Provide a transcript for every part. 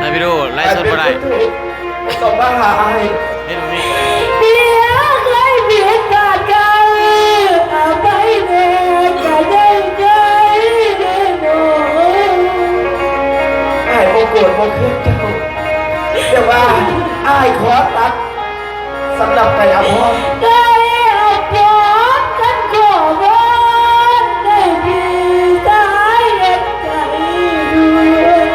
ไอพี่ดูไล่สดมาได้ต้องมาหาไอ้เห็นไหมเมียเคยเบียดกันกันไปเด็กก็ได้ใจเด็กน้องไอ้โมโกรธโมเครื่องเจ้าแต่ว่าไอ้ขอตัดสำหรับไก่อภรได้เอาปอดกันขอบ้านได้พี่สายเด็ดใจด้วย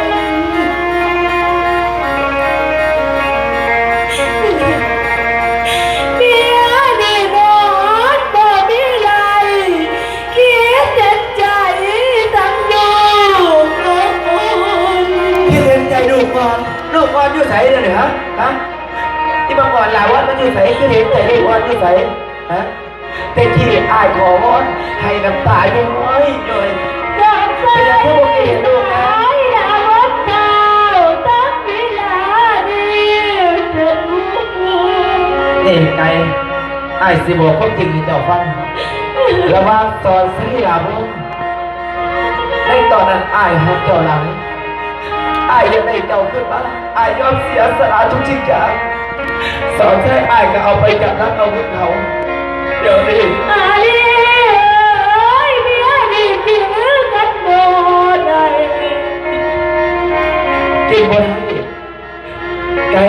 เมียนี่นอนบ่มีไรคิดเด็ดใจทั้งลูกและคน พี่เห็นใจลูกก่อนอยู่ใส่เลยเหรอฮะที่บางก่อนลาวัดมันอยู่ใส่คือเห็นใจลูกก่อนอยู่ใส่ฮะแต่ที่ไอ้ขอวอนให้น้ำตาย้อยเลย อยากใส่ลูกนะอยากรดน้ำตั้งเวลาดีเถิดลูก นี่ไงไอ้สิบอกความจริงให้เจ้าฟังระหว่างสอนสิลาบุญในตอนนั้นไอ้หักเจ้าหลังไอ้ยังได้เจ้าขึ้นมาไอ้ยอมเสียสละทุกสิ่งอย่างสอนให้ไอ้ก็เอาไปจากรักเอาขึ้นเขาเดี๋ยวนี้มาลีเมียดีกินกันโดนได้กินบนให้ไก่